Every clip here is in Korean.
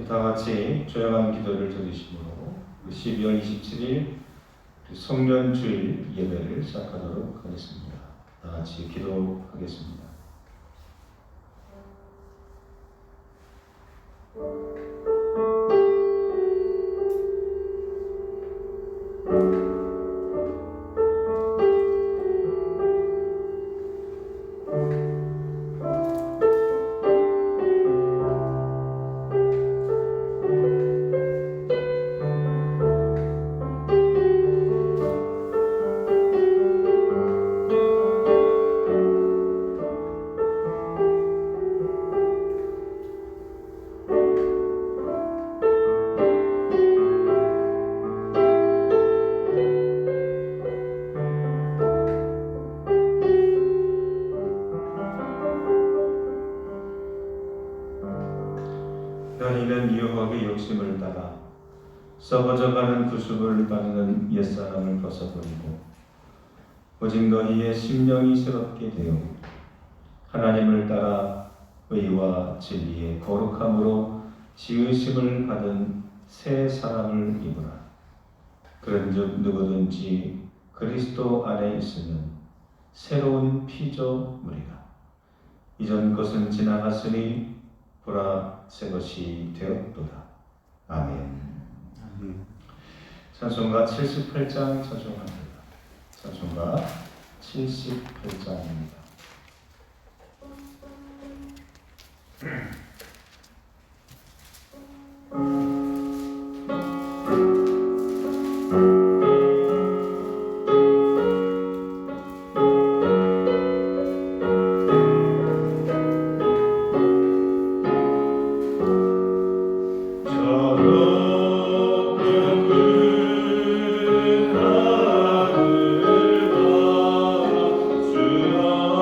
다 같이 조용한 기도를 드리심으로 12월 27일 성년주일 예배를 시작하도록 하겠습니다. 다 같이 기도하겠습니다. 너희는 유혹의 욕심을 따라 썩어져가는 구습을 따르는 옛사람을 벗어버리고 오직 너희의 심령이 새롭게 되어 하나님을 따라 의와 진리의 거룩함으로 지으심을 받은 새 사람을 입으라. 그런즉 누구든지 그리스도 안에 있으면 새로운 피조물이라. 이전 것은 지나갔으니 보라 새 것이 되었도다. 아멘. 찬송가 78장 찬송합니다. 찬송가 78장입니다. 주여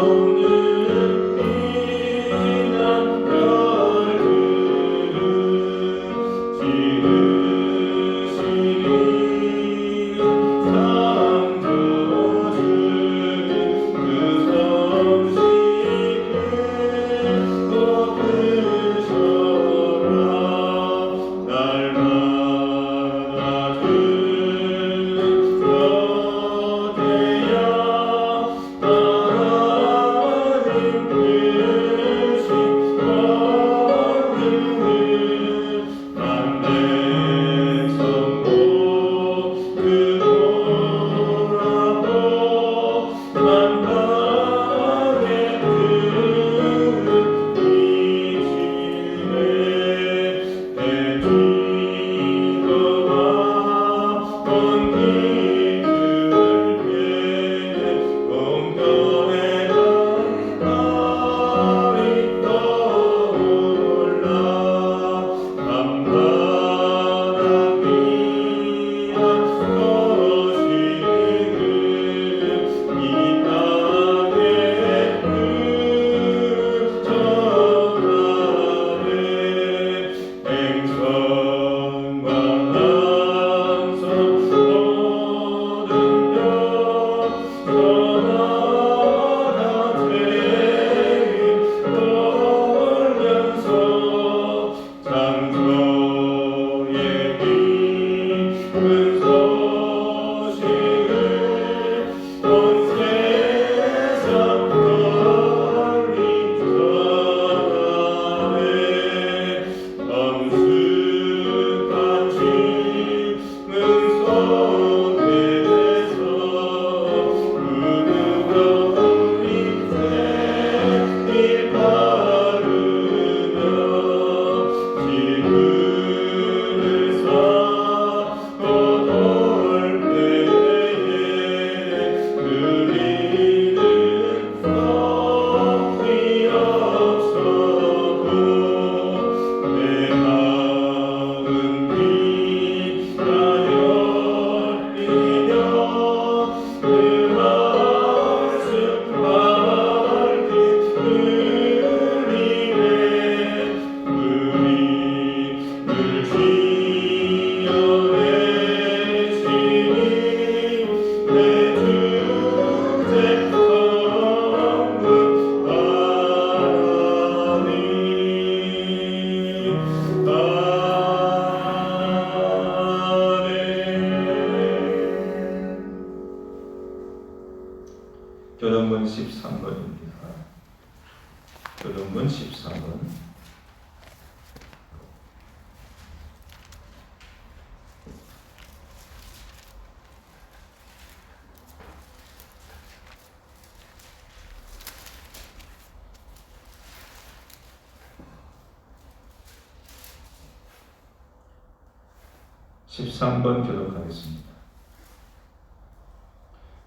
13번 교독하겠습니다.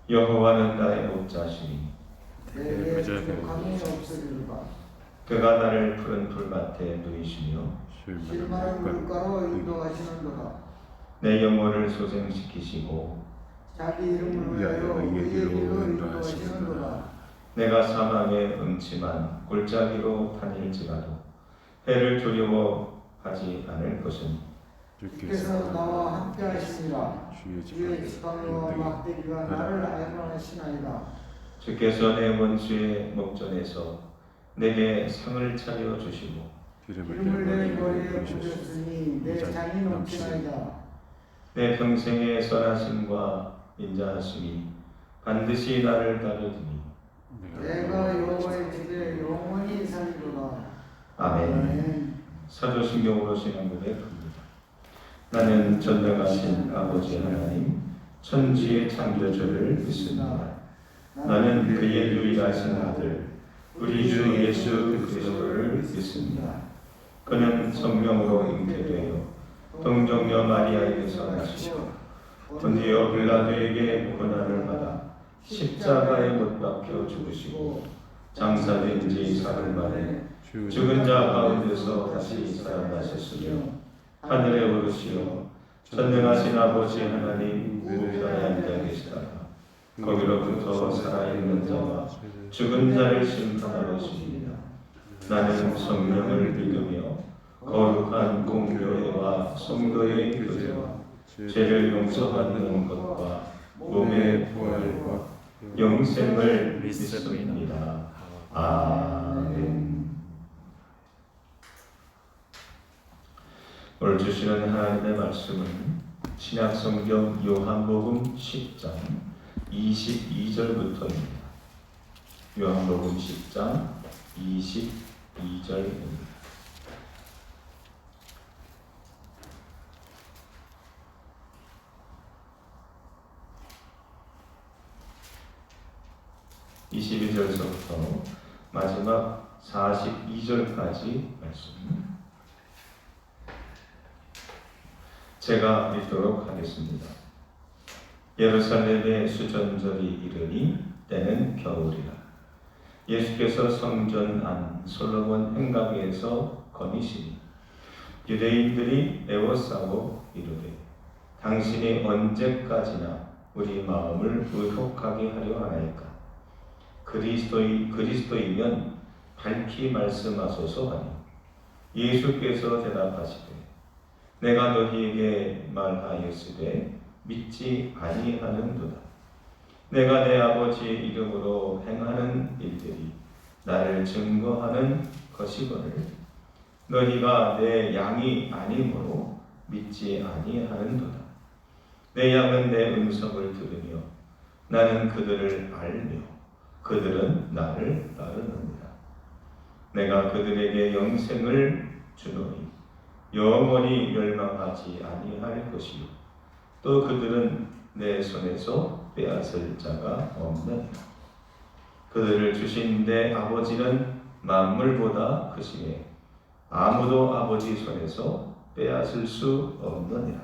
여호와는 나의 목자시니 내게 부족함이 없으리로다. 그가 나를 푸른 풀밭에 누이시며 실마른 물가로 인도하시는도다. 내 영혼을 소생시키시고 자기 이름을 위하여 의의 길로 인도하시는도다. 내가 사망의 음침한 골짜기로 다닐지라도 해를 두려워하지 않을 것은 주께서 나와 함께 하시니라. 주의 지팡이와 막대기가 나를 안전하시나이다. 주께서 내 원수의 목전에서 내게 상을 차려 주시고 기름을 내 머리에 부으셨으니 내 잔이 넘치나이다. 내 평생의 선하심과 인자하심이 반드시 나를 따르리니 내가 여호와의 집에 영원히 살리로다. 아멘. 사도신경으로 신앙 고백합니다. 나는 전능하신 아버지 하나님 천지의 창조주를 믿습니다. 나는 그의 유일하신 아들 우리 주 예수 그리스도를 믿습니다. 그는 성령으로 잉태되어 동정녀 마리아에게서 나시고 본디오 빌라도에게 고난을 받아 십자가에 못 박혀 죽으시고 장사된 지 사흘 만에 죽은 자 가운데서 다시 살아나셨으며 하늘에 오르시어 전능하신 아버지 하나님 우편에 앉아 계시다가 거기로부터 살아있는 자와 죽은 자를 심판하러 오십니다. 나는 성령을 믿으며 거룩한 공교회와 성도의 교제와 죄를 용서받는 것과 몸의 부활과 영생을 믿습니다. 아멘. 오늘 주시는 하나님의 말씀은 신약성경 요한복음 10장 22절부터입니다. 요한복음 10장 22절입니다. (22절서부터) 마지막 (42절까지) 말씀 제가 읽도록 하겠습니다. 예루살렘의 수전절이 이르니 때는 겨울이라. 예수께서 성전 안 솔로몬 행각에서 거니시니 유대인들이 애워싸고 이르되 당신이 언제까지나 우리 마음을 의혹하게 하려 하나이까. 그리스도이면 밝히 말씀하소서 하니 예수께서 대답하시되 내가 너희에게 말하였으되 믿지 아니하는도다. 내가 내 아버지의 이름으로 행하는 일들이 나를 증거하는 것이거늘 너희가 내 양이 아니므로 믿지 아니하는도다. 내 양은 내 음성을 들으며 나는 그들을 알며 그들은 나를 따르느니라. 내가 그들에게 영생을 주노니 영원히 멸망하지 아니할 것이요 또 그들은 내 손에서 빼앗을 자가 없느니라. 그들을 주신 내 아버지는 만물보다 크시매 아무도 아버지 손에서 빼앗을 수 없느니라.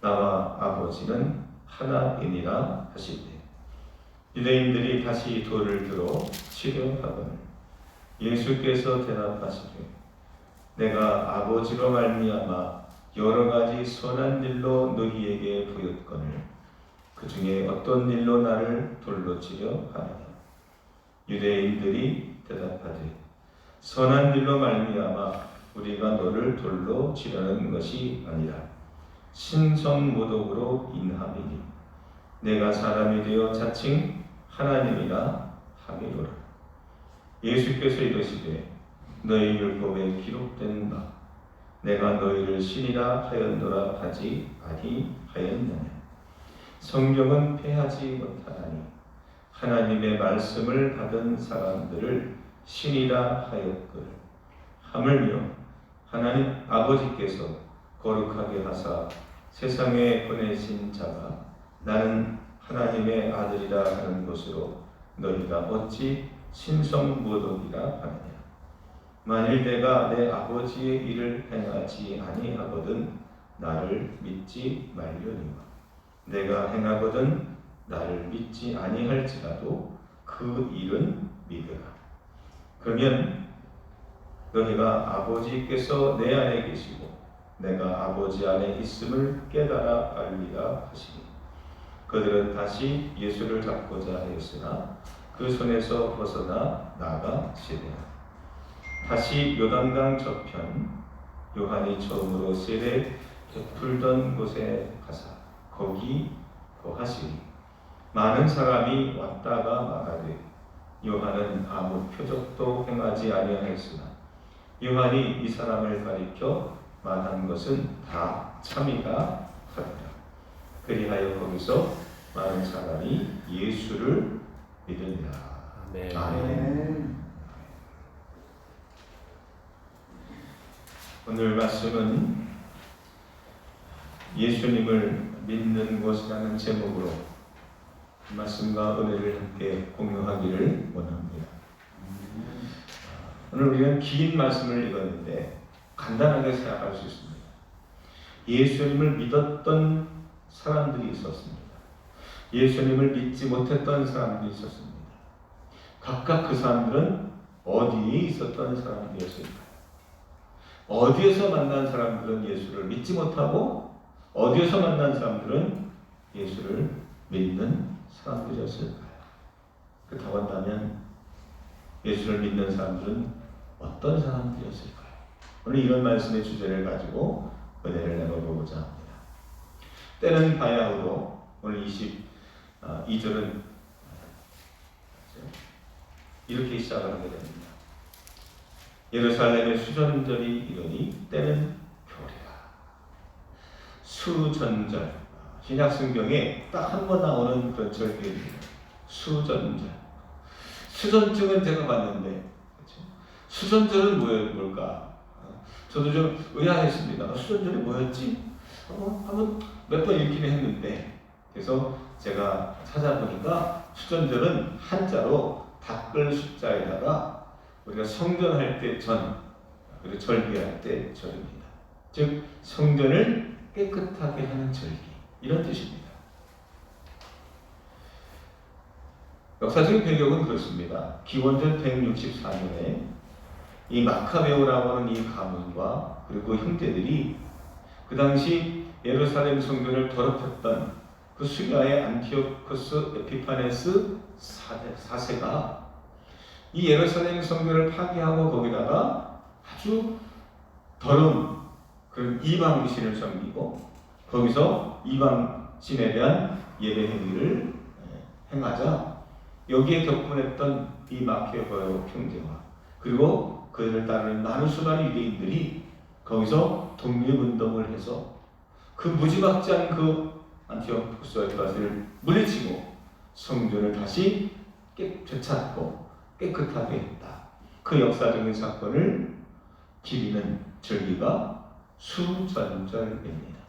나와 아버지는 하나이니라 하시되 유대인들이 다시 돌을 들어 치려 하거늘 예수께서 대답하시되 내가 아버지로 말미암아 여러 가지 선한 일로 너희에게 보였거늘 그 중에 어떤 일로 나를 돌로 치려 하느냐. 유대인들이 대답하되 선한 일로 말미암아 우리가 너를 돌로 치려는 것이 아니라 신성모독으로 인함이니 내가 사람이 되어 자칭 하나님이라 함이로라. 예수께서 이르시되 너희 율법에 기록된 바 내가 너희를 신이라 하였노라 하지 아니하였느냐. 성경은 패하지 못하나니 하나님의 말씀을 받은 사람들을 신이라 하였거늘 하물며 하나님 아버지께서 거룩하게 하사 세상에 보내신 자가 나는 하나님의 아들이라 하는 것으로 너희가 어찌 신성모독이라 하느냐. 만일 내가 내 아버지의 일을 행하지 아니하거든 나를 믿지 말려니와 내가 행하거든 나를 믿지 아니할지라도 그 일은 믿으라. 그러면 너희가 아버지께서 내 안에 계시고 내가 아버지 안에 있음을 깨달아 알리라 하시니 그들은 다시 예수를 잡고자 하였으나 그 손에서 벗어나 나가시니라. 다시 요단강 저편 요한이 처음으로 세례 베풀던 곳에 가사 거기 거하시니 많은 사람이 왔다가 말하되 요한은 아무 표적도 행하지 아니하였으나 요한이 이 사람을 가리켜 말한 것은 다 참이다 하더라. 그리하여 거기서 많은 사람이 예수를 믿으니라. 아멘. 아멘. 오늘 말씀은 예수님을 믿는 것이라는 제목으로 말씀과 은혜를 함께 공유하기를 원합니다. 오늘 우리는 긴 말씀을 읽었는데 간단하게 생각할 수 있습니다. 예수님을 믿었던 사람들이 있었습니다. 예수님을 믿지 못했던 사람들이 있었습니다. 각각 그 사람들은 어디에 있었던 사람들이었을까요? 어디에서 만난 사람들은 예수를 믿지 못하고 어디에서 만난 사람들은 예수를 믿는 사람들이었을까요? 그렇다고 한다면 예수를 믿는 사람들은 어떤 사람들이었을까요? 오늘 이런 말씀의 주제를 가지고 은혜를 나눠보고자 합니다. 때는 바야흐로 오늘 22절은 이렇게 시작을 하게 됩니다. 예루살렘의 수전절이 이르니 때는 겨울이라. 수전절, 신약 성경에 딱 한 번 나오는 그런 절기입니다. 수전절. 수전증은 제가 봤는데, 그렇죠? 수전절은 뭘까? 저도 좀 의아했습니다. 수전절이 뭐였지? 한번 몇 번 읽기는 했는데, 그래서 제가 찾아보니까 수전절은 한자로 닦을 숫자에다가 우리가 성전할 때 전, 그리고 절기할 때 절입니다. 즉 성전을 깨끗하게 하는 절기, 이런 뜻입니다. 역사적인 배경은 그렇습니다. 기원전 164년에 이 마카베오라고 하는 이 가문과 그리고 형제들이 그 당시 예루살렘 성전을 더럽혔던 그 수리아의 안티오코스 에피파네스 4세가 이 예루살렘 성전을 파괴하고 거기다가 아주 더러운 그런 이방신을 섬기고 거기서 이방신에 대한 예배 행위를 행하자 여기에 격분했던 이 마케베오 형제와 그리고 그들을 따르는 많은 수많은 유대인들이 거기서 독립운동을 해서 그 무지막지한 그 안티오코스 에피파네스를 물리치고 성전을 다시 되찾고 깨끗하게 했다. 그 역사적인 사건을 기리는 절기가 수전절입니다.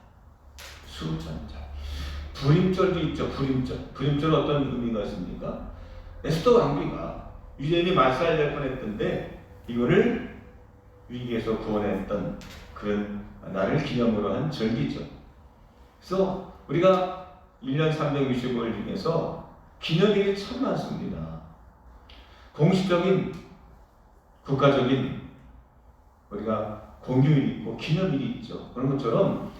수전절. 불임절도 있죠. 불임절 어떤 의미가 있습니까? 에스더 왕비가 유대인이 말살될 뻔했던데 이거를 위기에서 구원했던 그런 날을 기념으로 한 절기죠. 그래서 우리가 1년 365일 중에서 기념일이 참 많습니다. 공식적인 국가적인 우리가 공휴일이 있고 기념일이 있죠. 그런 것처럼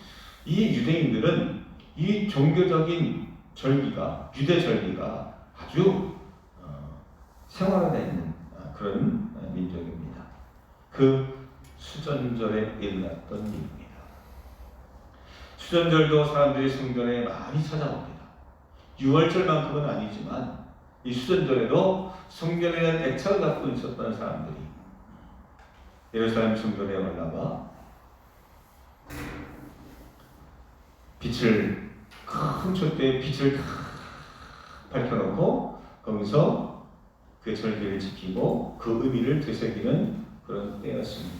이 유대인들은 이 종교적인 절기가 유대 절기가 아주 생활화되어 있는 그런 민족입니다. 그 수전절에 일어났던 일입니다. 수전절도 사람들이 성전에 많이 찾아옵니다. 6월절만큼은 아니지만 이 수전절에도 성전에 대한 애착을 갖고 있었던 사람들이 예루살렘 성전에 올라가 빛을 큰 촛대에 빛을 다 밝혀놓고 거기서 그 절기를 지키고 그 의미를 되새기는 그런 때였습니다.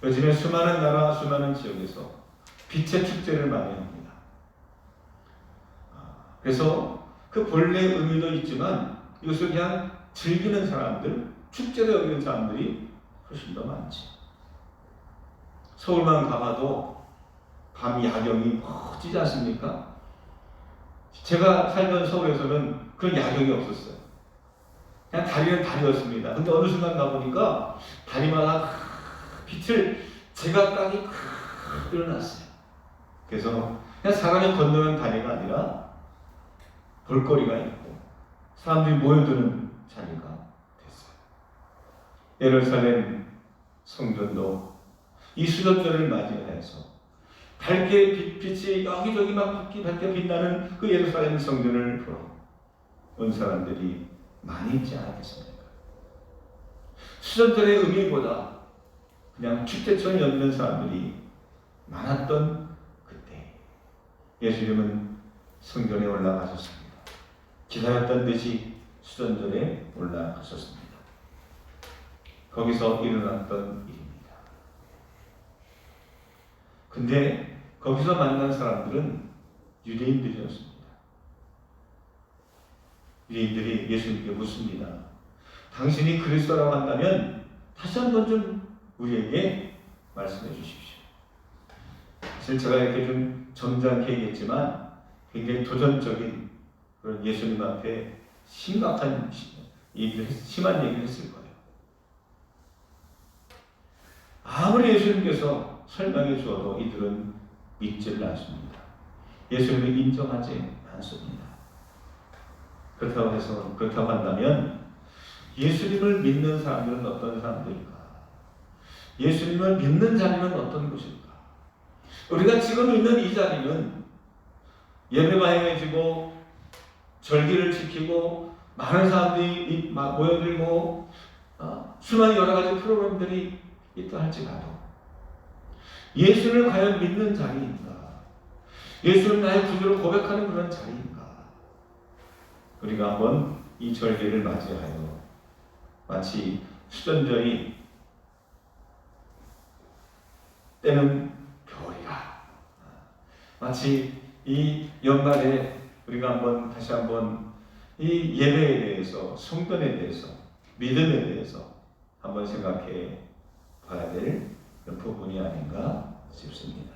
요즘에 수많은 나라 수많은 지역에서 빛의 축제를 많이 합니다. 그래서 그 본래의 의미도 있지만 이것을 그냥 즐기는 사람들, 축제로 여기는 사람들이 훨씬 더 많지. 서울만 가봐도 밤 야경이 멋지지 않습니까? 제가 살던 서울에서는 그런 야경이 없었어요. 그냥 다리는 다리였습니다. 근데 어느 순간 가보니까 다리마다 빛을 제각각이 일어났어요. 그래서 그냥 사람이 건너는 다리가 아니라 볼거리가 있고 사람들이 모여드는 자리가 됐어요. 예루살렘 성전도 이 수련절을 맞이해서 밝게 빛이 여기저기 막 밝게 빛나는 그 예루살렘 성전을 보러 온 사람들이 많이 있지 않았겠습니까? 수련절의 의미보다 그냥 축제처럼 엮는 사람들이 많았던 그때 예수님은 성전에 올라가셨습니다. 기다렸던 듯이 수련절에 올라가셨습니다. 거기서 일어났던 일입니다. 근데 거기서 만난 사람들은 유대인들이었습니다. 유대인들이 예수님께 묻습니다. 당신이 그리스도라고 한다면 다시 한번 좀 우리에게 말씀해 주십시오. 사실 제가 이렇게 좀 점잖게 얘기했지만 굉장히 도전적인 그런 예수님 앞에 심각한 얘기를 심한 얘기를 했을 거예요. 아무리 예수님께서 설명해 주어도 이들은 믿지를 않습니다. 예수님을 인정하지 않습니다. 그렇다고 한다면 예수님을 믿는 사람들은 어떤 사람들일까? 예수님을 믿는 자리는 어떤 곳일까? 우리가 지금 있는 이 자리는 예배가 행해지고 절기를 지키고 많은 사람들이 모여들고 수많은 여러 가지 프로그램들이 있다 할지라도 예수를 과연 믿는 자리인가? 예수는 나의 구주를 고백하는 그런 자리인가? 우리가 한번 이 절기를 맞이하여 마치 수전절이 때는 별이라 마치 이 연말에 우리가 다시 한번 이 예배에 대해서 성전에 대해서 믿음에 대해서 한번 생각해 봐야 될 부분이 아닌가 싶습니다.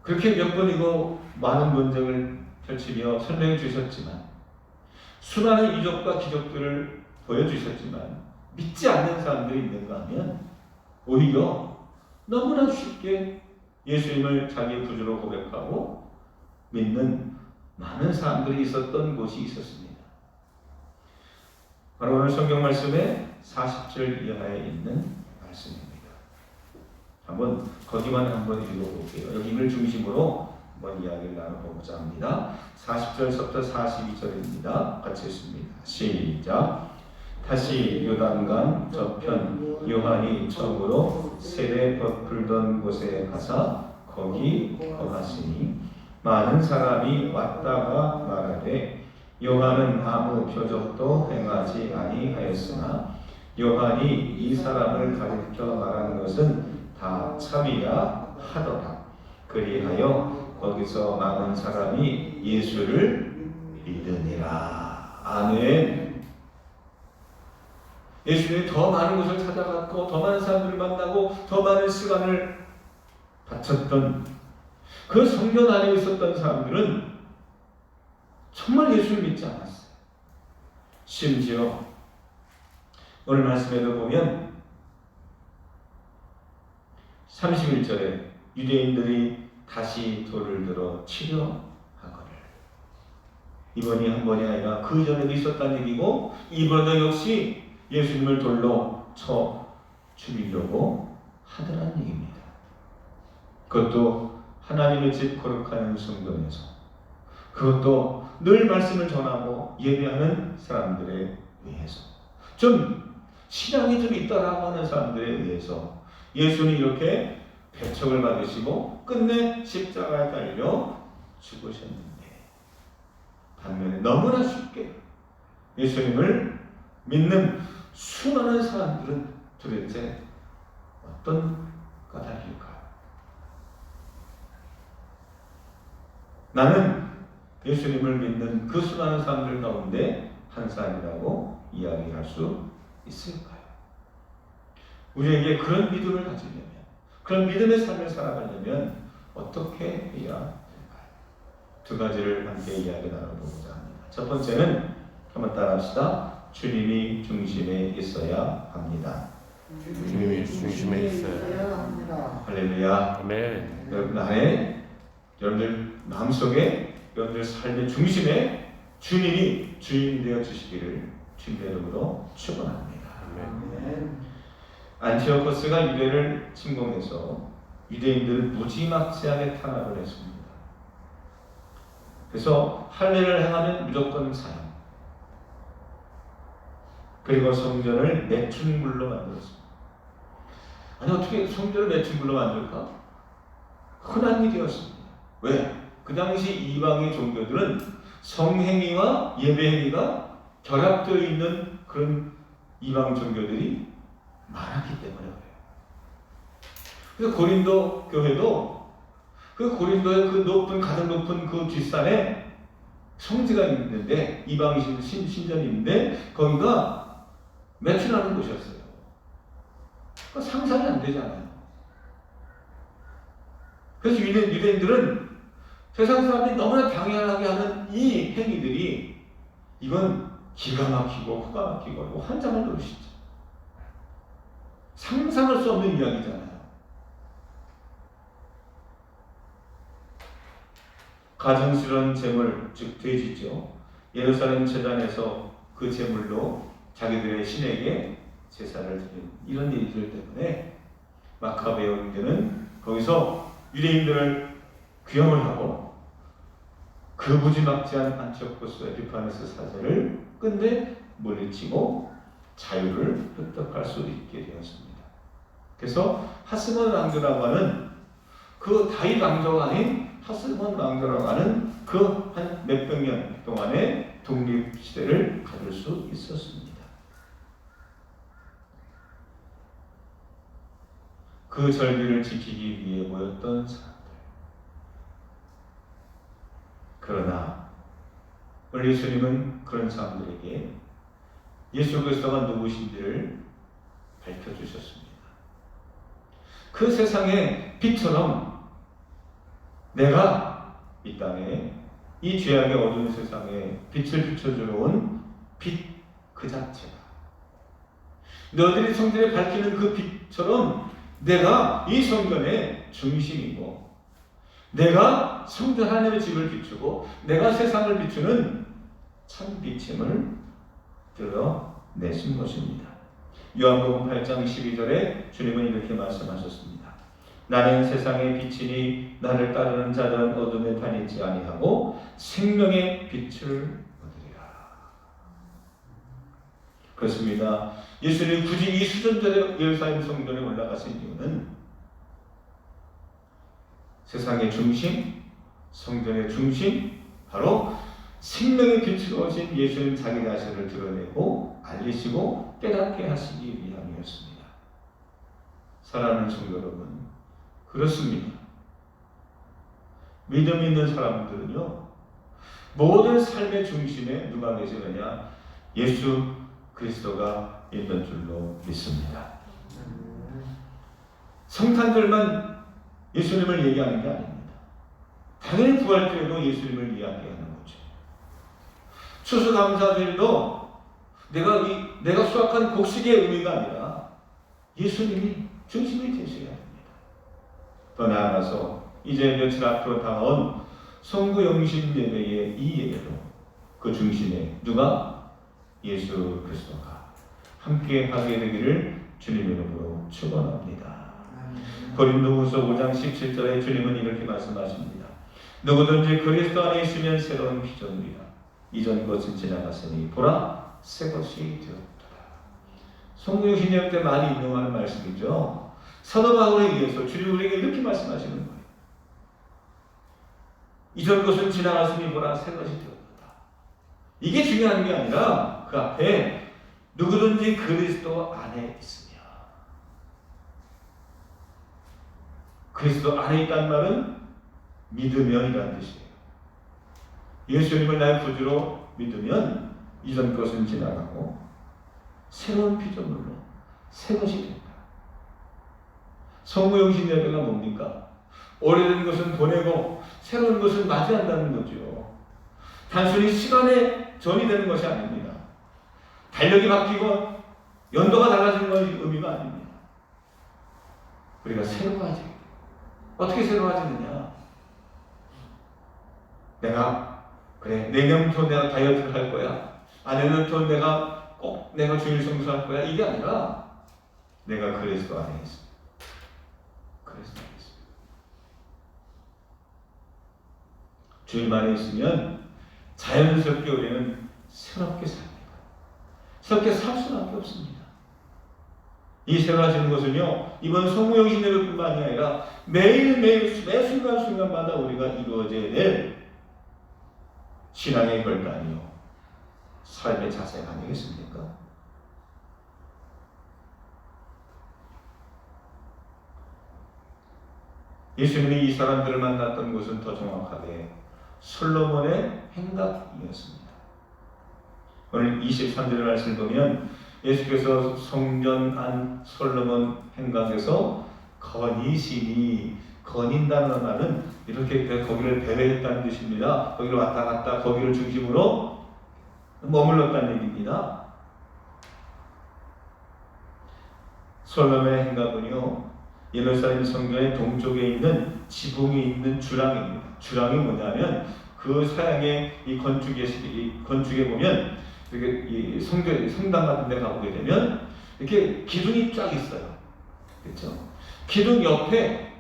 그렇게 몇 번이고 많은 논쟁을 펼치며 설명해 주셨지만 수많은 이적과 기적들을 보여주셨지만 믿지 않는 사람들이 있는가 하면 오히려 너무나 쉽게 예수님을 자기 구주로 고백하고 믿는 많은 사람들이 있었던 곳이 있었습니다. 바로 오늘 성경 말씀의 40절 이하에 있는 말씀입니다. 거기만 한번 읽어볼게요. 여기를 중심으로 한번 이야기를 나눠보고자 합니다. 40절부터 42절입니다. 같이 읽습니다. 시작. 다시 요단강 저편 요한이 처음으로 세례 베풀던 곳에 가사 거기 거하시니 많은 사람이 왔다가 말하되 요한은 아무 표적도 행하지 아니하였으나 요한이 이 사람을 가리켜 말한 것은 다 참이라 하더라. 그리하여 거기서 많은 사람이 예수를 믿으니라. 아멘. 예수님이 더 많은 곳을 찾아갔고 더 많은 사람들을 만나고 더 많은 시간을 바쳤던 그 성전 안에 있었던 사람들은 정말 예수를 믿지 않았어요. 심지어 오늘 말씀에도 보면 31절에 유대인들이 다시 돌을 들어 치려하거늘 이번이 한 번이 아니라 그 전에도 있었다는 얘기고 이번도 역시 예수님을 돌로 쳐 죽이려고 하더라는 얘기입니다. 그것도 하나님의 집 거룩한 성전에서 그것도 늘 말씀을 전하고 예배하는 사람들에 의해서 좀 신앙이 좀 있다라고 하는 사람들에 의해서 예수는 이렇게 배척을 받으시고 끝내 십자가에 달려 죽으셨는데 반면에 너무나 쉽게 예수님을 믿는 수많은 사람들은 도대체 어떤 까닭일까? 나는 예수님을 믿는 그 수많은 사람들 가운데 한 사람이라고 이야기할 수 있을까요? 우리에게 그런 믿음을 가지려면 그런 믿음의 삶을 살아가려면 어떻게 해야 될까요? 두 가지를 함께 이야기 나눠보고자 합니다. 첫 번째는 한번 따라합시다. 주님이 중심에 있어야 합니다. 주님이 중심에 있어야 합니다. 할렐루야. 아멘. 여러분 안에, 여러분들 마음속에, 여러분들 삶의 중심에 주님이 주인 되어 주시기를 주님의 이름으로 축원합니다. 아멘. 안티오코스가 유대를 침공해서 유대인들을 무지막지하게 탄압을 했습니다. 그래서 할례를 행하면 무조건 사형. 그리고 성전을 매춘물로 만들었습니다. 아니 어떻게 성전을 매춘물로 만들까? 흔한 일이었습니다. 왜? 그 당시 이방의 종교들은 성행위와 예배행위가 결합되어 있는 그런 이방 종교들이 많았기 때문에 그래요. 그래서 고린도 교회도 그 고린도의 그 가장 높은 그 뒷산에 성지가 있는데, 이방의 신전이 있는데 거기가 매춘하는 곳이었어요. 그러니까 상상이 안 되잖아요. 그래서 유대인들은 세상 사람들이 너무나 당연하게 하는 이 행위들이 이건 기가 막히고 코가 막히고 환장을 누르시죠. 상상할 수 없는 이야기잖아요. 가증스러운 제물, 즉 돼지죠. 예루살렘 제단에서 그 제물로 자기들의 신에게 제사를 드린 이런 일들 때문에 마카베오인들은 거기서 유대인들을 귀형을 하고 그 무지막지한 안티오코스 에피파네스 사제를 끝내 물리치고 자유를 획득할 수 있게 되었습니다. 그래서 하스몬 왕조라고 하는 그 다윗 왕조가 아닌 하스몬 왕조라고 하는 그 한 몇백 년 동안의 독립 시대를 가질 수 있었습니다. 그 절기를 지키기 위해 모였던 사람들. 그러나 우리 예수님은 그런 사람들에게 예수 그리스도가 누구신지를 밝혀주셨습니다. 그 세상의 빛처럼 내가 이 땅에 이 죄악의 어두운 세상에 빛을 비춰주러 온 빛 그 자체다. 너희들이 성전에 밝히는 그 빛처럼 내가 이 성전의 중심이고, 내가 성전 하나님의 집을 비추고, 내가 세상을 비추는 참 빛임을 드러내신 것입니다. 요한복음 8장 12절에 주님은 이렇게 말씀하셨습니다. 나는 세상의 빛이니 나를 따르는 자들은 어둠에 다니지 아니하고 생명의 빛을 얻으리라. 그렇습니다. 예수님이 굳이 이 수전절에 예루살렘 성전에 올라가신 이유는 세상의 중심, 성전의 중심, 바로 생명의 빛으로 오신 예수님 자기 자신을 드러내고 알리시고 깨닫게 하시기 위함이었습니다. 사랑하는 성도 여러분, 그렇습니다. 믿음 있는 사람들은요, 모든 삶의 중심에 누가 계시느냐? 예수 그리스도가 있는 줄로 믿습니다. 성탄절만 예수님을 얘기하는 게 아닙니다. 당연히 부활절에도 예수님을 이야기하는 거죠. 추수감사절도 내가 수확한 곡식의 의미가 아니라 예수님이 중심이 되셔야 합니다. 더 나아가서 이제 며칠 앞으로 다가온 성구영신 예배의 이 예배도 그 중심에 누가? 예수 그리스도가 함께 하게 되기를 주님의 이름으로 축원합니다. 고린도후서 5장 17절에 주님은 이렇게 말씀하십니다. 누구든지 그리스도 안에 있으면 새로운 피조물이라. 이전 것은 지나갔으니 보라 새 것이 되었더라. 성경신 예배 때 많이 인용하는 말씀이죠. 사도 바울에 의해서 주님 우리에게 이렇게 말씀하시는 거예요. 이전 것은 지나갔으니 보라 새 것이 되었다. 이게 중요한 게 아니라 그 앞에 누구든지 그리스도 안에 있으며, 그리스도 안에 있다는 말은 믿으면이라는 뜻이에요. 예수님을 나의 구주로 믿으면 이전 것은 지나가고 새로운 피조물로 새 것이 된다. 성무용신 예배가 뭡니까? 오래된 것은 보내고 새로운 것은 맞이한다는 거죠. 단순히 시간에 전이 되는 것이 아닙니다. 달력이 바뀌고 연도가 달라지는 건 의미가 아닙니다. 우리가 새로워지게. 어떻게 새로워지느냐? 내가 그래 내년부터 내가 다이어트를 할 거야. 내년부터 내가 꼭 내가 주일 성수할 거야. 이게 아니라 내가 그리스도 안에 있어. 그리스도 안에 있어. 주님 안에 있으면 자연스럽게 우리는 새롭게 삽니다. 새롭게 살 수밖에 없습니다. 이 새로워지는 것은요, 이번 성무용신 예배뿐만이 아니라 매일매일 매 순간순간마다 우리가 이루어져야 될 신앙의 결단이요, 삶의 자세가 아니겠습니까? 예수님이 이 사람들을 만났던 곳은 더 정확하게 솔로몬의 행각이었습니다. 오늘 23절 말씀을 보면 예수께서 성전 안 솔로몬 행각에서 거니시니, 거닌다는 말은 이렇게 거기를 배회했다는 뜻입니다. 거기를 왔다 갔다 거기를 중심으로 머물렀다는 얘기입니다. 솔로몬의 행각은요, 예루살렘 성전의 동쪽에 있는 지붕이 있는 주랑입니다. 주랑이 뭐냐면 그 서양의 이 건축에 보면 이렇게 성당 같은 데 가보게 되면 이렇게 기둥이 쫙 있어요. 그렇죠? 기둥 옆에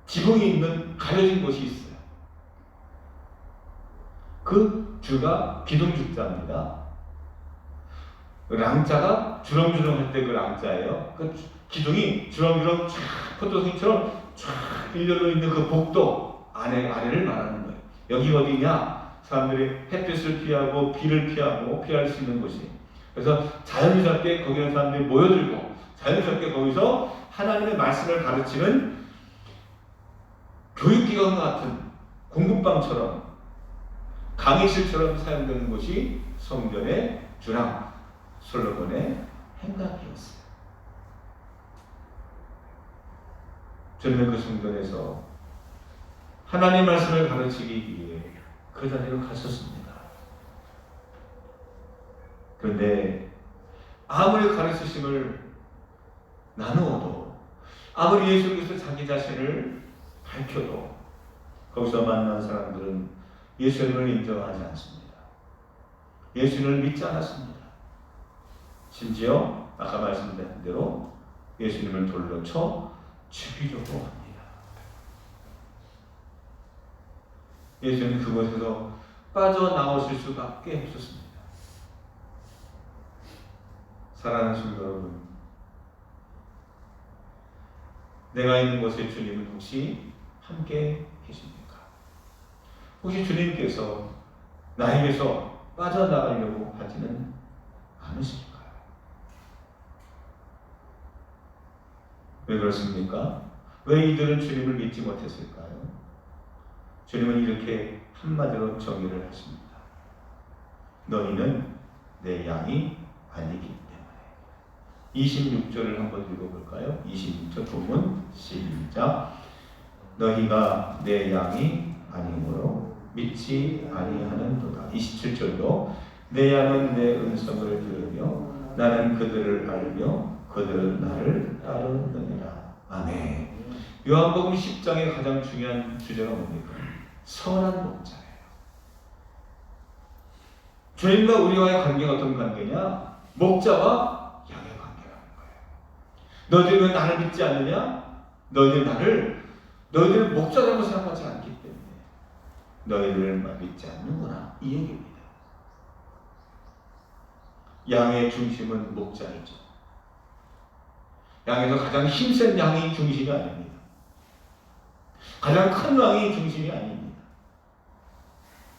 지붕이 있는 가려진 곳이 있어요. 그 주가 기둥 주자입니다. 랑자가 주렁주렁 할 때 그 랑자예요. 그 기둥이 주렁주렁 쫙 포도송이처럼 쫙 일렬로 있는 그 복도 아래를 말하는 거예요. 여기 어디냐? 사람들이 햇빛을 피하고 비를 피하고 피할 수 있는 곳이. 그래서 자연스럽게 거기는 사람들이 모여들고 자연스럽게 거기서 하나님의 말씀을 가르치는 교육기관 같은 공부방처럼 강의실처럼 사용되는 곳이 성전의 주랑 솔로몬의 행각이었어요. 저는 그 성전에서 하나님의 말씀을 가르치기 위해 그 자리로 갔었습니다. 그런데 아무리 가르치심을 나누어도, 아무리 예수님께서 자기 자신을 밝혀도 거기서 만난 사람들은 예수님을 인정하지 않습니다. 예수님을 믿지 않았습니다. 심지어 아까 말씀드린 대로 예수님을 돌로 쳐 죽이려고 합니다. 예수님은 그곳에서 빠져나오실 수밖에 없었습니다. 사랑하는 성도 여러분, 내가 있는 곳에 주님은 혹시 함께 계십니까? 혹시 주님께서 나에게서 빠져나가려고 하지는 않으십니까? 왜 그렇습니까? 왜 이들은 주님을 믿지 못했을까요? 주님은 이렇게 한마디로 정의를 하십니다. 너희는 내 양이 아니기 때문에. 26절을 한번 읽어볼까요? 26절 본문 시작. 너희가 내 양이 아니므로 믿지 아니하는도다. 27절도 내 양은 내 음성을 들으며 나는 그들을 알며 그들은 나를 따르느니라. 아멘. 요한복음 10장의 가장 중요한 주제가 뭡니까? 선한 목자예요. 주님과 우리와의 관계가 어떤 관계냐? 목자와 양의 관계라는 거예요. 너희들 왜 나를 믿지 않느냐? 너희들 목자라고 생각하지 않기 때문에 너희들을 믿지 않는구나, 이 얘기입니다. 양의 중심은 목자이죠. 양에서 가장 힘센 양이 중심이 아닙니다. 가장 큰 왕이 중심이 아닙니다.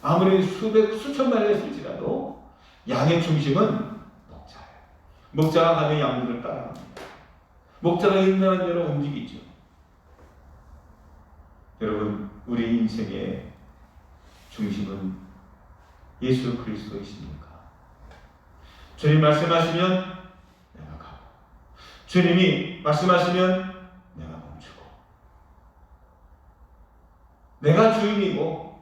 아무리 수천 마리가 있을지라도 양의 중심은 목자예요. 목자가 가면 양들을 따라갑니다. 목자가 인도하는 대로 움직이죠. 여러분, 우리 인생의 중심은 예수 그리스도이십니까? 주님 말씀하시면 내가 가고, 주님이 말씀하시면 내가 멈추고, 내가 주인이고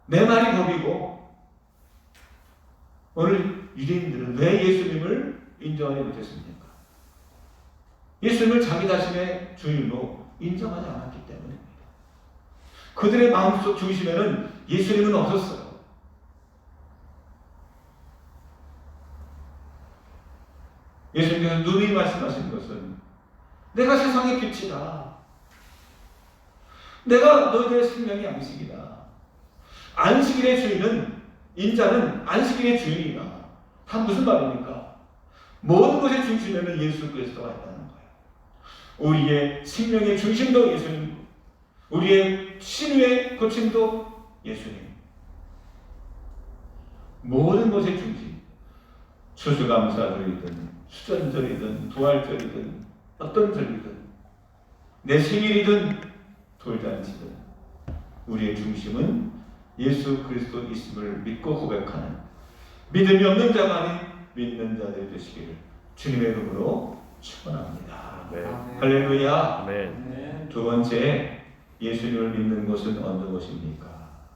내 말이 법이고, 오늘 유대인들은 왜 예수님을 인정하지 못했습니까? 예수님을 자기 자신의 주인으로 인정하지 않았기 때문입니다. 그들의 마음속 중심에는 예수님은 없었어요. 예수님께서 누누이 말씀하신 것은 내가 세상의 빛이다. 내가 너희들의 생명의 양식이다. 안식일의 주인은, 인자는 안식일의 주인이다. 다 무슨 말입니까? 모든 것의 중심에는 예수 그리스도가 있다는 거예요. 우리의 생명의 중심도 예수님, 우리의 신의 거침도 예수님. 모든 것의 중심, 추수감사절이든 수전절이든 부활절이든 어떤 절이든 내 생일이든 돌잔치든 우리의 중심은 예수 그리스도 있음을 믿고 고백하는, 믿음이 없는 자가 아닌 믿는 자들 되시기를 주님의 이름으로 축원합니다. 네. 할렐루야. 아멘. 두 번째, 예수님을 믿는 것은 어느 것입니까?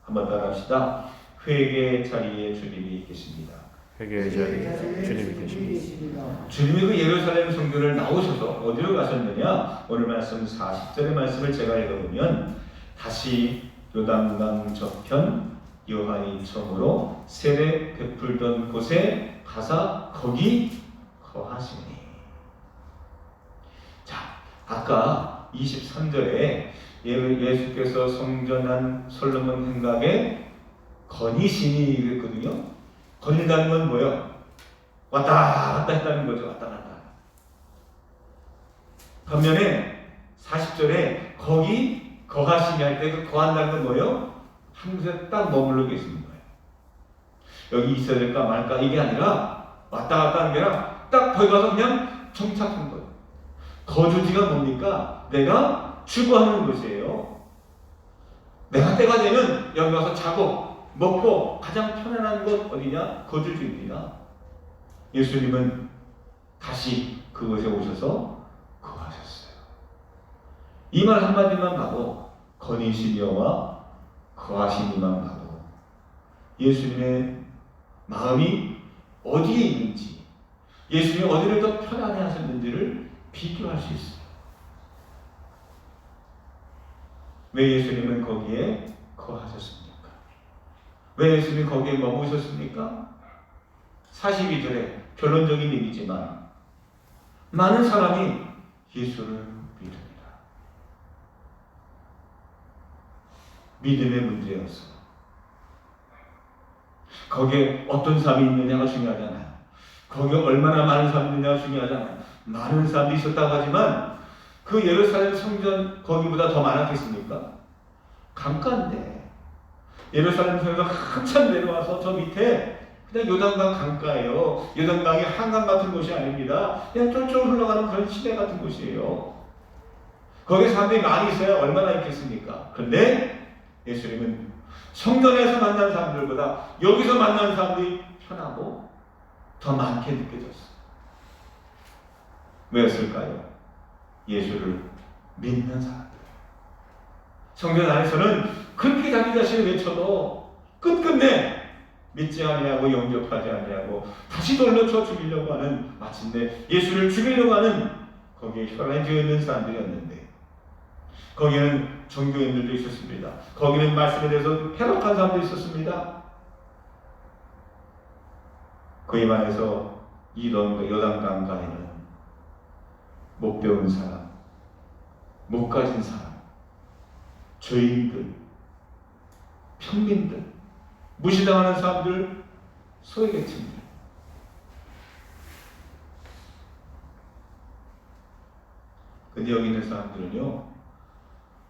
한번 따라합시다. 회개의 자리에 주님이 계십니다. 회개의 자리에 주님이 계십니다. 주님이 그 예루살렘 성전을 나오셔서 어디로 가셨느냐? 오늘 말씀 40절의 말씀을 제가 읽어보면, 다시 요단강 저편 요한이 처음으로 세례 베풀던 곳에 가사 거기 거하시니. 자, 아까 23절에 예수께서 성전한 솔로몬 행각에 거니시니 그랬거든요. 거닌다는 건 뭐예요? 왔다 갔다 했다는 거죠. 왔다 갔다. 반면에 40절에 거기 거하시니 할 때 그 거한다는 건 뭐예요? 한 곳에 딱 머물러 계시는 거예요. 여기 있어야 될까 말까 이게 아니라 왔다 갔다 하는 게 아니라 딱 거기 가서 그냥 정착한 거예요. 거주지가 뭡니까? 내가 주거하는 곳이에요. 내가 때가 되면 여기 와서 자고 먹고 가장 편안한 곳 어디냐? 거주지입니다. 예수님은 다시 그곳에 오셔서 거하셨어요. 이 말 한마디만 봐도, 거니시니와 거하시니만 봐도 예수님의 마음이 어디에 있는지, 예수님이 어디를 더 편안해 하셨는지를 비교할 수 있어요. 왜 예수님은 거기에 거하셨습니까? 왜 예수님이 거기에 머무셨습니까? 42절에 결론적인 얘기지만 많은 사람이 예수를 믿습니다. 믿음의 문제였어요. 거기에 어떤 사람이 있느냐가 중요하잖아요. 거기에 얼마나 많은 사람이 있느냐가 중요하잖아요. 많은 사람이 있었다고 하지만 그 예루살렘 성전 거기보다 더 많았겠습니까? 강가인데 예루살렘 성에서 한참 내려와서 저 밑에 그냥 요단강 강가예요. 요단강이 한강 같은 곳이 아닙니다. 그냥 쫄쫄 흘러가는 그런 시내 같은 곳이에요. 거기에 사람들이 많이 있어야 얼마나 있겠습니까? 그런데 예수님은 성전에서 만난 사람들보다 여기서 만난 사람들이 편하고 더 많게 느껴졌어요. 왜였을까요? 예수를 믿는 사람들. 성전 안에서는 그렇게 자기 자신을 외쳐도 끝끝내 믿지 아니하고 영접하지 아니하고 다시 돌려쳐 죽이려고 하는, 마침내 예수를 죽이려고 하는 거기에 혈안져 있는 사람들이었는데, 거기에는 종교인들도 있었습니다. 거기는 말씀에 대해서 패락한 사람도 있었습니다. 그에 반해서 이 요단강가에는 못 배운 사람, 못 가진 사람, 죄인들, 평민들, 무시당하는 사람들, 소외계층들. 근데 여기 있는 사람들은요,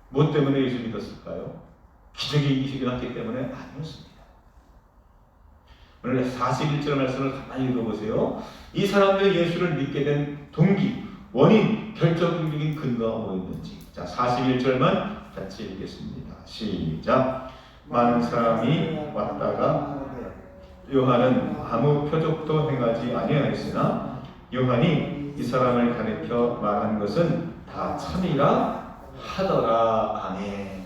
뭐 때문에 예수 믿었을까요? 기적이 일어났기 때문에 아니었습니다. 오늘 41절 말씀을 가만히 읽어보세요. 이 사람들이 예수를 믿게 된 동기, 원인, 결정적인 근거가 뭐였는지. 자, 41절만 같이 읽겠습니다. 시작. 많은 사람이 왔다가 요한은 아무 표적도 행하지 아니하였으나 요한이 이 사람을 가리켜 말한 것은 다 참이라 하더라. 아멘.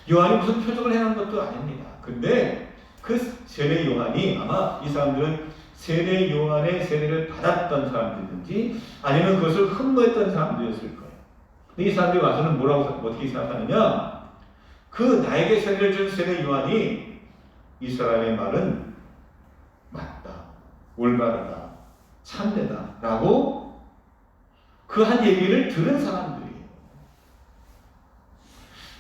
요한이 무슨 표적을 해놓은 것도 아닙니다. 근데 그 세례 요한이 아마 이 사람들은 세례 요한의 세례를 받았던 사람들이든지 아니면 그것을 흠모했던 사람들이었을 거예요. 근데 이 사람들이 와서는 뭐라고 어떻게 생각하느냐? 그 나에게 세례를 준 세례 요한이 이 사람의 말은 맞다, 올바르다, 참되다 라고 그 한 얘기를 들은 사람들이에요.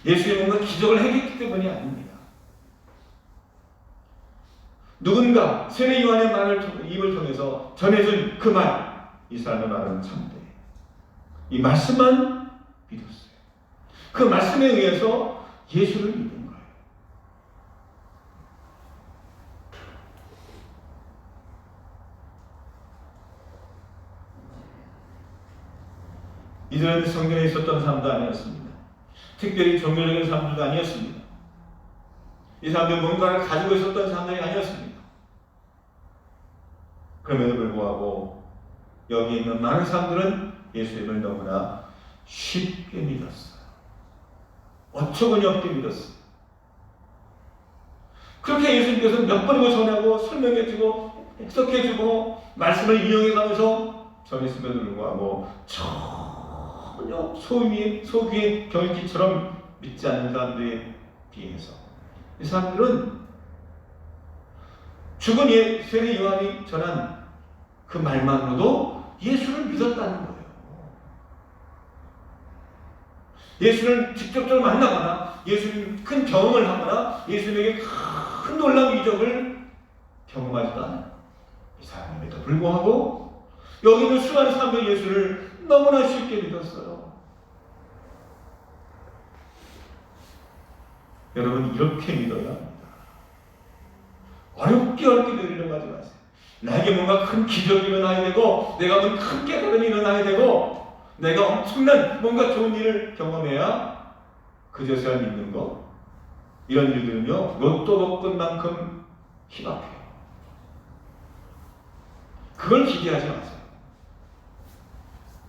예수님이 뭔가 기적을 해줬기 때문이 아닙니다. 누군가 세례 요한의 말을 입을 통해서 전해준 그 말, 이 사람의 말은 참돼. 이 말씀만 믿었어요. 그 말씀에 의해서 예수를 믿은 거예요. 이들은 성경에 있었던 사람도 아니었습니다. 특별히 종교적인 사람들도 아니었습니다. 이 사람들은 뭔가를 가지고 있었던 사람들이 아니었습니다. 그럼에도 불구하고 여기 있는 많은 사람들은 예수님을 너무나 쉽게 믿었어요. 어처구니 없게 믿었어요. 그렇게 예수님께서 몇 번이고 전하고 설명해주고 해석해주고 말씀을 이용해가면서 전했음에도 불구하고 전혀 소귀의 경기처럼 믿지 않는 사람들에 비해서 이 사람들은 죽은 세례 요한이 전한 그 말만으로도 예수를 믿었다는 거예요. 예수를 직접적으로 만나거나 예수님 큰 경험을 하거나 예수님에게 큰 놀라운 이적을 경험하지도 않은 이 사람임에도 불구하고 여기 있는 수많은 사람들이 예수를 너무나 쉽게 믿었어요. 여러분 이렇게 믿어야 합니다. 어렵게 믿으려고 하지 마세요. 나에게 뭔가 큰 기적이 일어나야 되고 내가 뭔가 큰 깨달음이 일어나야 되고 내가 엄청난 뭔가 좋은 일을 경험해야 그제서야 믿는 것. 이런 일들은요 로또 복권만큼 희박해요. 그걸 기대하지 마세요.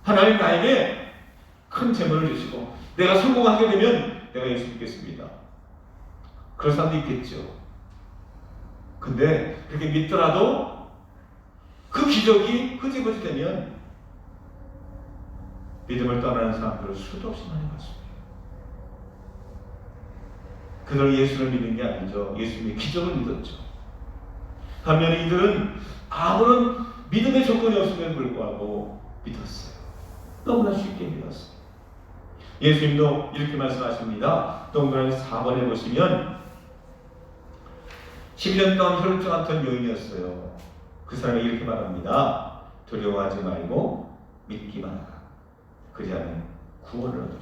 하나님 나에게 큰 재물을 주시고 내가 성공하게 되면 내가 예수 믿겠습니다. 그런 사람도 있겠죠. 근데 그렇게 믿더라도 그 기적이 흐지부지 되면 믿음을 떠나는 사람들은 수도 없이 많이 봤습니다. 그들은 예수를 믿는 게 아니죠. 예수님의 기적을 믿었죠. 반면에 이들은 아무런 믿음의 조건이 없음에도 불구하고 믿었어요. 너무나 쉽게 믿었어요. 예수님도 이렇게 말씀하십니다. 동그라미 4번에 보시면 12년 동안 혈루증 앓던 여인이었어요. 그 사람이 이렇게 말합니다. 두려워하지 말고 믿기만 하라. 그리하면 구원을 얻으리라.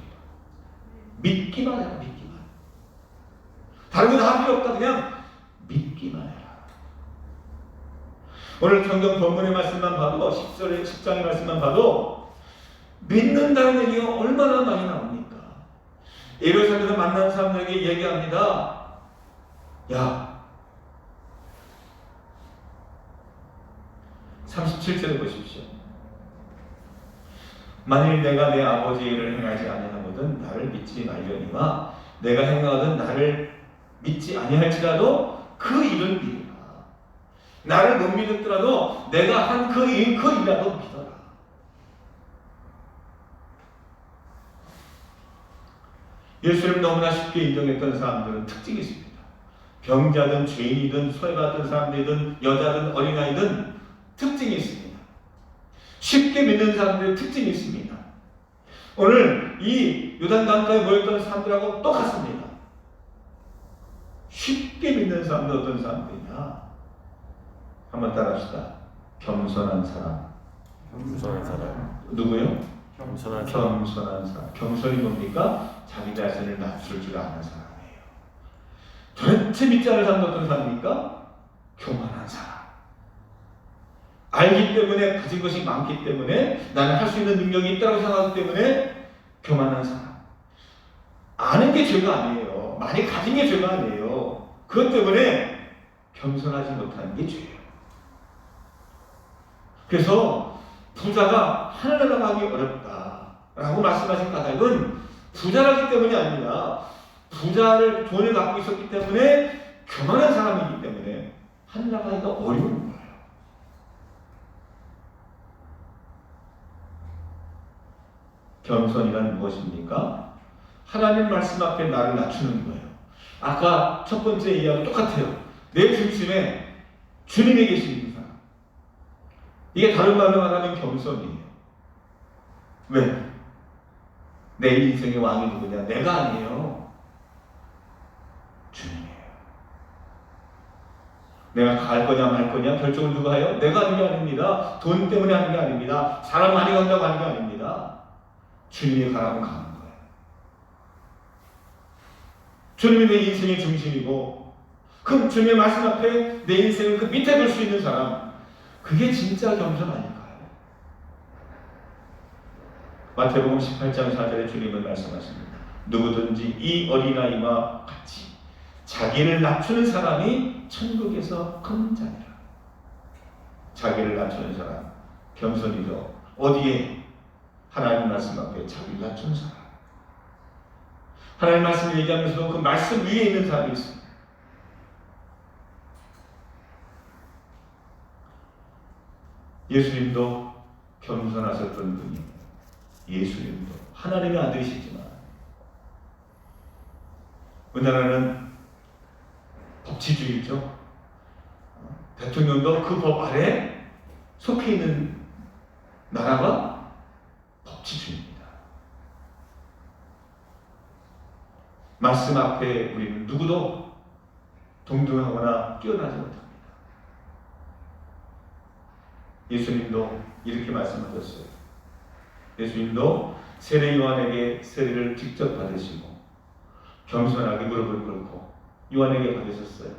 믿기만 해라. 믿기만. 다른 거 다 필요 없다. 그냥 믿기만 해라. 오늘 성경 본문의 말씀만 봐도 10장의 말씀만 봐도 믿는다는 얘기가 얼마나 많이 나옵니까? 예루살렘에서 만난 사람들에게 얘기합니다. 야 37절에 보십시오. 만일 내가 내 아버지의 일을 행하지 아니하거든 나를 믿지 말려니와 내가 행하거든 나를 믿지 아니할지라도 그 일을 믿으라. 나를 못 믿었더라도 내가 한 그 일이라도 믿어라. 예수를 너무나 쉽게 인정했던 사람들은 특징이 있습니다. 병자든 죄인이든 소외받은 사람들이든 여자든 어린아이든 특징이 있습니다. 쉽게 믿는 사람들의 특징이 있습니다. 오늘 이 요단강가에 모였던 사람들하고 똑같습니다. 쉽게 믿는 사람들 어떤 사람들이냐? 한번 따라합시다. 겸손한 사람. 겸손한 사람. 누구요? 겸손한 사람. 겸손한 사람. 겸손이 뭡니까? 자기 자신을 낮출 줄 아는 사람이에요. 도대체 믿지 않을 사람은 어떤 사람입니까? 교만한 사람. 알기 때문에 가진 것이 많기 때문에 나는 할 수 있는 능력이 있다고 생각하기 때문에 교만한 사람. 아는 게 죄가 아니에요. 많이 가진 게 죄가 아니에요. 그것 때문에 겸손하지 못하는 게 죄예요. 그래서 부자가 하늘나라 가기 어렵다라고 말씀하신 까닭은 부자라기 때문이 아니라 돈을 갖고 있었기 때문에 교만한 사람이기 때문에 하늘나라기가 어려운 거예요. 겸손이란 무엇입니까? 하나님 말씀 앞에 나를 낮추는 거예요. 아까 첫 번째 이야기와 똑같아요. 내 중심에 주님이 계신 사람. 이게 다른 말로 말하면 겸손이에요. 왜? 내 인생의 왕이 누구냐? 내가 아니에요. 주님이에요. 내가 갈 거냐 말 거냐 결정을 누가 해요? 내가 하는 게 아닙니다. 돈 때문에 하는 게 아닙니다. 사람 많이 간다고 하는 게 아닙니다. 주님이 가라면 가는 거예요. 주님이 내 인생의 중심이고, 그럼 주님의 말씀 앞에 내 인생을 그 밑에 둘 수 있는 사람, 그게 진짜 겸손 아닐까요? 마태복음 18장 4절에 주님은 말씀하십니다. 누구든지 이 어린아이와 같이 자기를 낮추는 사람이 천국에서 큰 자니라. 자기를 낮추는 사람, 겸손이죠. 어디에? 하나님 말씀 앞에 자기를 낮추는 사람. 하나님 말씀을 얘기하면서도 그 말씀 위에 있는 사람이 있습니다. 예수님도 겸손하셨던 분이에요. 예수님도 하나님의 아들이시지만 우리나라는 법치주의죠. 대통령도 그 법 아래 속해 있는 나라가 법치주의입니다. 말씀 앞에 우리는 누구도 동등하거나 뛰어나지 못합니다. 예수님도 이렇게 말씀하셨어요. 예수님도 세례 요한에게 세례를 직접 받으시고 겸손하게 무릎을 꿇고 요한에게 받으셨어요.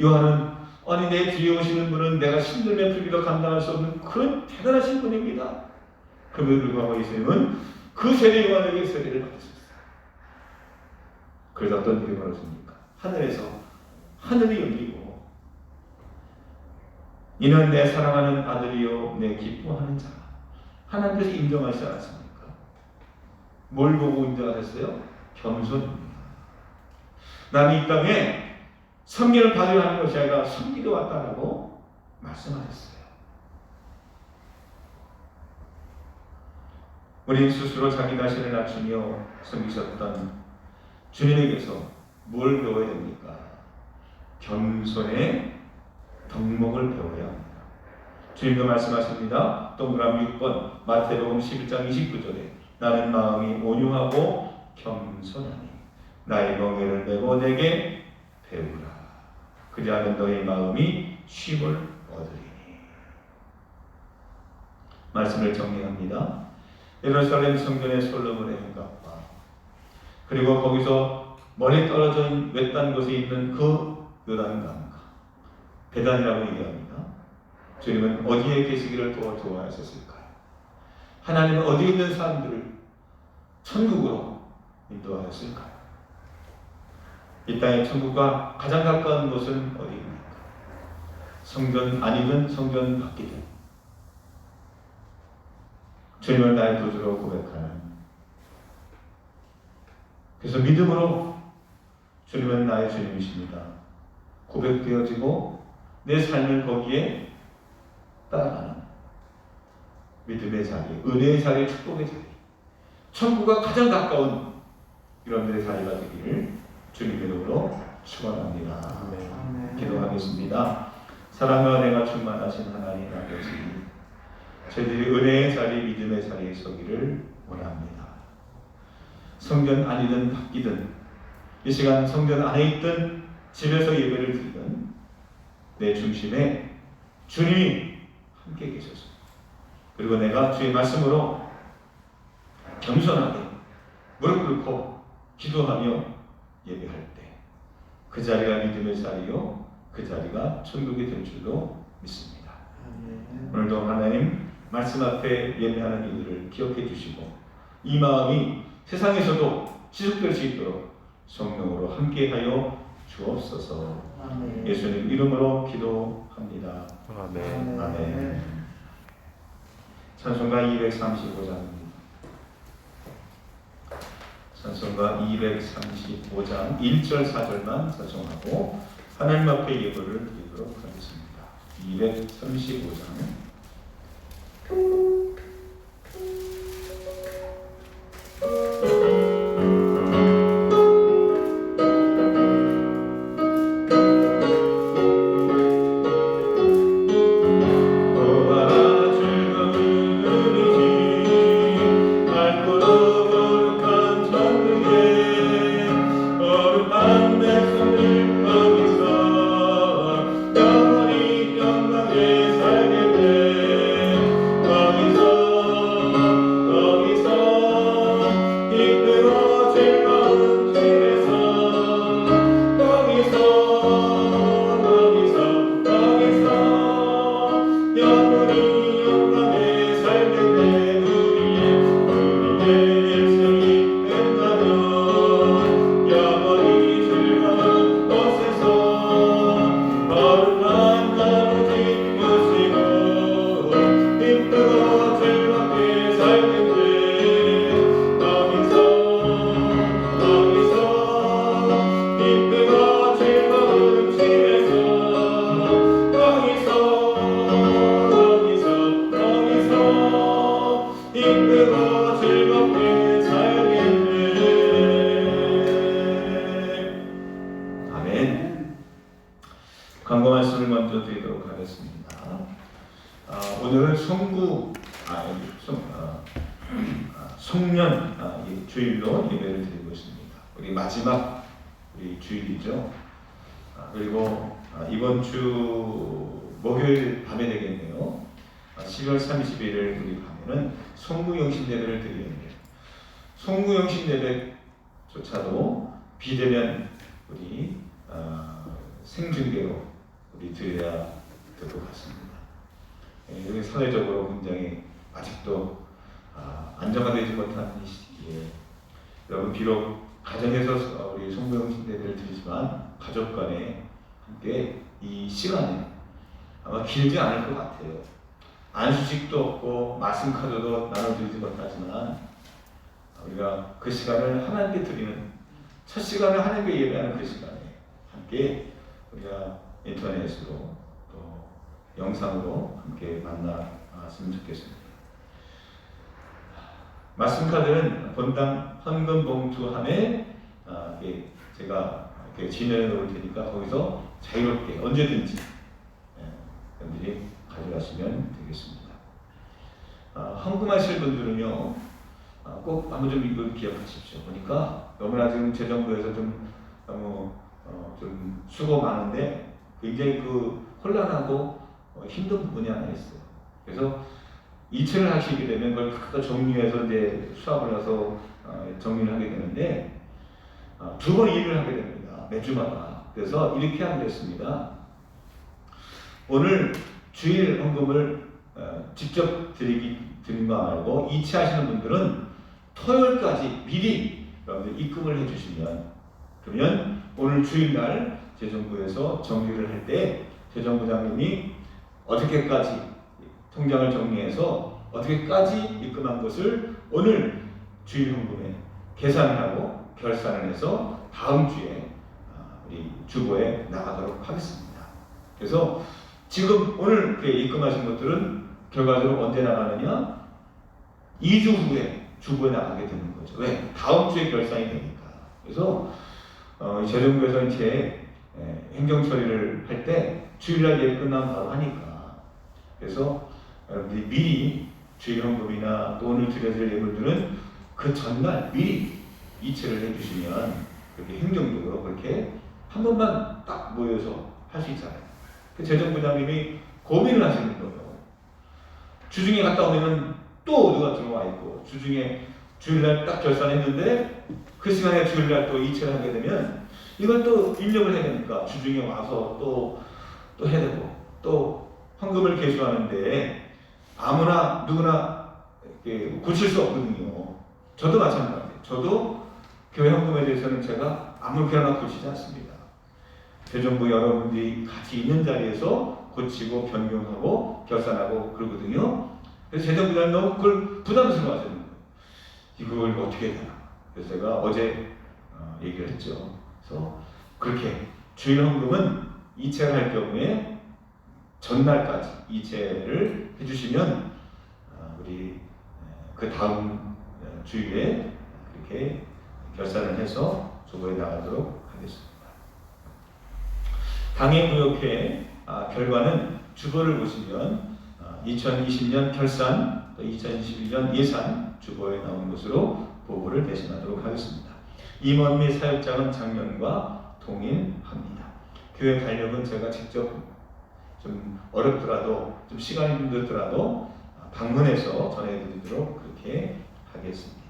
요한은 아니 내 뒤에 오시는 분은 내가 신들의 불기도 감당할 수 없는 그런 대단하신 분입니다. 그럼에도 불구하고 예수님은 그 세례 요한에게 세례를 받으셨어요. 그래서 어떤 일이 벌어집니까? 하늘에서 하늘이 열리고 이는 내 사랑하는 아들이요 내 기뻐하는 자라. 하나님께서 인정하시지 않았습니까? 뭘 보고 인정하셨어요? 겸손입니다. 나는 이 땅에 섬기를 받으려 하는 것이 아니라 섬기러 왔다라고 말씀하셨어요. 우리 스스로 자기 자신을 낮추며 섬기셨던 주님에게서 뭘 배워야 됩니까? 겸손의 덕목을 배워야 합니다. 주님도 말씀하십니다. 동그라미 6번 마태복음 11장 29절에 나는 마음이 온유하고 겸손하니 나의 멍에를 메고 내게 배우라. 그리하면 너의 마음이 쉼을 얻으리니. 말씀을 정리합니다. 예루살렘 성전의 솔로몬의 행각과 그리고 거기서 멀리 떨어져 외딴 곳에 있는 그 요단강가 베단이라고 얘기합니다. 주님은 어디에 계시기를 더 좋아하셨을까요? 하나님은 어디에 있는 사람들을 천국으로 인도하셨을까요? 이 땅의 천국과 가장 가까운 곳은 어디입니까? 성전 아니든 성전 밖이든 주님을 나의 구주로 고백하는, 그래서 믿음으로 주님은 나의 주님이십니다 고백되어지고 내 삶을 거기에 따라가는 믿음의 자리, 은혜의 자리, 축복의 자리, 천국과 가장 가까운 이런 들의 자리가 되기를 주님의 이름으로 축원합니다. 기도하겠습니다. 사랑과 은혜가 충만하신 하나님 아버지, 저희들이 은혜의 자리, 믿음의 자리에 서기를 원합니다. 성전 아니든 밖이든 이 시간 성전 안에 있든 집에서 예배를 드리든 내 중심에 주님이 함께 계셔서, 그리고 내가 주의 말씀으로 겸손하게 무릎 꿇고 기도하며 예배할 때 그 자리가 믿음의 자리요 그 자리가 천국이 될 줄로 믿습니다. 오늘도 하나님 말씀 앞에 예배하는 이들을 기억해 주시고 이 마음이 세상에서도 지속될 수 있도록 성령으로 함께하여 주옵소서. 예수님 이름으로 기도합니다. 아멘. 아멘. 찬송가 235장입니다. 찬송가 235장 1절 4절만 찬송하고 하나님 앞에 예배를 드리도록 하겠습니다. 235장 광고 말씀을 먼저 드리도록 하겠습니다. 오늘은 송년 주일로 예배를 드리고 있습니다. 우리 마지막 주일이죠. 그리고 이번 주 목요일 밤에 되겠네요. 12월 31일 우리 밤에는 송구영신 예배를 드리는데 송구영신 예배조차도 비대면 우리 생중계로 우리 드려야 될 것 같습니다. 여기 사회적으로 굉장히 아직도 안정화되지 못한 이 시기에 여러분 비록 가정에서 우리 송구영신 예배를 드리지만 가족 간에 함께 이 시간에 아마 길지 않을 것 같아요. 안수식도 없고 말씀 카드도 나눠드리지 못하지만 우리가 그 시간을 하나님께 드리는 첫 시간을 하나님께 예배하는 그 시간에 함께 우리가 인터넷으로 또 영상으로 함께 만났으면 좋겠습니다. 말씀 카드는 본당 헌금 봉투함에 제가 이렇게 진행해 놓을 테니까 거기서 자유롭게 언제든지 여러분들이 가져가시면 되겠습니다. 헌금하실 분들은요 꼭 한번 좀 이걸 기억하십시오. 보니까 너무나 지금 재정부에서 너무 좀 수고 많은데 굉장히 혼란하고 힘든 부분이 하나 있어요. 그래서 이체를 하시게 되면 그걸 각각 정리해서 이제 수합을 해서 정리를 하게 되는데 2번 일을 하게 됩니다. 매주마다. 그래서 이렇게 하면 됐습니다. 오늘 주일 헌금을 직접 드린 거 말고 이체하시는 분들은 토요일까지 미리 여러분들 입금을 해주시면 그러면 오늘 주일날 재정부에서 정리를 할 때 재정부장님이 어떻게까지 통장을 정리해서 어떻게까지 입금한 것을 오늘 주일 헌금에 계산을 하고 결산을 해서 다음 주에 우리 주보에 나가도록 하겠습니다. 그래서 지금 오늘 입금하신 것들은 결과적으로 언제 나가느냐? 2주 후에 주보에 나가게 되는 거죠. 왜? 다음 주에 결산이 되니까. 그래서 재정부에서 이제 행정 처리를 할 때 주일날 예배 끝나면 바로 하니까. 그래서 여러분들이 미리 주일 헌금이나 또 오늘 드려질 예물들은 그 전날 미리 이체를 해주시면 그렇게 행정적으로 그렇게 한 번만 딱 모여서 할 수 있잖아요. 그 재정부장님이 고민을 하시는 거예요. 주중에 갔다 오면 또 누가 들어와 있고 주중에 주일날 딱 결산했는데 그 시간에 주일날 또 이체를 하게 되면 이걸 또 입력을 해야 되니까 주중에 와서 또 해야 되고 또 헌금을 개수하는데 아무나 누구나 고칠 수 없거든요. 저도 마찬가지예요. 저도 교회 헌금에 대해서는 제가 아무렇게나 고치지 않습니다. 재정부 여러분들이 같이 있는 자리에서 고치고 변경하고 결산하고 그러거든요. 그래서 재정부장님 너무 그걸 부담스러워하시는 거예요. 이걸 어떻게 해야 되나. 그래서 제가 어제 얘기를 했죠. 그래서 그렇게 주일 헌금은 이체를 할 경우에 전날까지 이체를 해주시면 우리 그 다음 주일에 그렇게 결산을 해서 조보에 나가도록 하겠습니다. 당해무역회 결과는 주보를 보시면 2020년 결산, 또 2021년 예산 주보에 나온 것으로 보고를 대신하도록 하겠습니다. 임원 및 사역장은 작년과 동일합니다. 교회 달력은 제가 직접 좀 어렵더라도 좀 시간이 힘들더라도 방문해서 전해드리도록 그렇게 하겠습니다.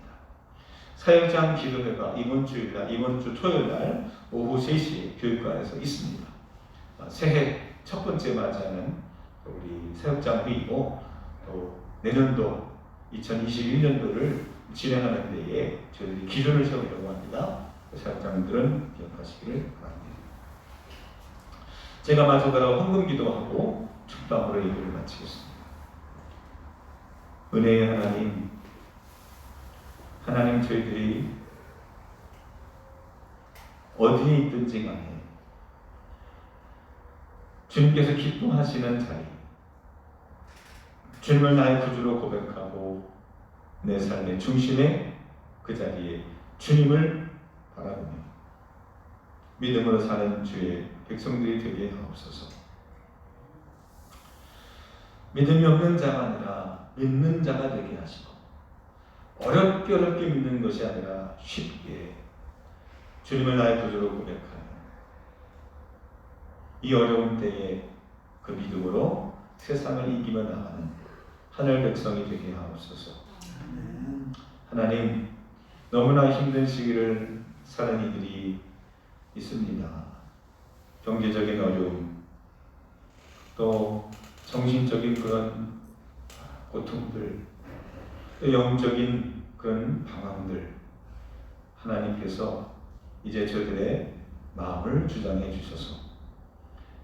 사역장 기도회가 이번 주 토요일날 오후 3시 교육관에서 있습니다. 새해 첫 번째 맞이하는 우리 사역장 회의고 또 내년도 2021년도를 진행하는 데에 저희들이 기준을 세우려고 합니다. 사역장들은 기억하시기를 바랍니다. 제가 마지막으로 헌금 기도하고 축복으로 예배를 마치겠습니다. 은혜의 하나님 저희들이 어디에 있든지 간에 주님께서 기뻐하시는 자리, 주님을 나의 구주로 고백하고 내 삶의 중심에 그 자리에 주님을 바라보며 믿음으로 사는 주의 백성들이 되게 하옵소서. 믿음이 없는 자가 아니라 믿는 자가 되게 하시고 어렵게 믿는 것이 아니라 쉽게 주님을 나의 구주로 고백하는 이 어려운 때에 그 믿음으로 세상을 이기며 나가는 하늘 백성이 되게 하옵소서. 하나님, 너무나 힘든 시기를 사는 이들이 있습니다. 경제적인 어려움, 또 정신적인 그런 고통들, 또 영적인 그런 방황들, 하나님께서 이제 저들의 마음을 주장해 주셔서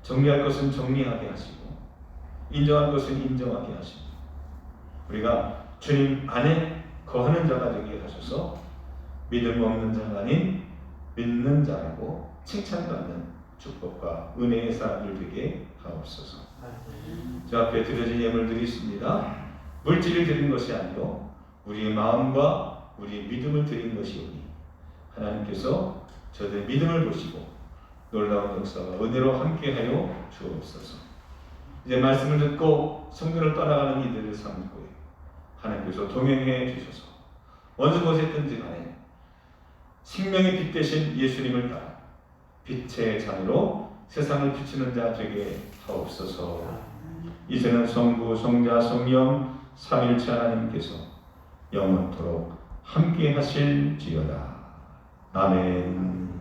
정리할 것은 정리하게 하시고 인정할 것은 인정하게 하시고 우리가 주님 안에 거하는 자가 되게 하셔서 믿음 없는 자가 아닌 믿는 자라고 칭찬받는 축복과 은혜의 사람들 되게 하옵소서. 저 앞에 드려진 예물들이 있습니다. 물질을 드린 것이 아니요 우리의 마음과 우리의 믿음을 드린 것이오니 하나님께서 저들의 믿음을 보시고 놀라운 역사와 은혜로 함께하여 주옵소서. 이제 말씀을 듣고 성전을 떠나가는 이들을 삼고 하나님께서 동행해 주셔서 어느 곳에 있든지 간에 생명의 빛 되신 예수님을 따라 빛의 잔으로 세상을 비추는 자 되게 하옵소서. 이제는 성부, 성자, 성령 삼위일체 하나님께서 영원토록 함께 하실지어다. 아멘.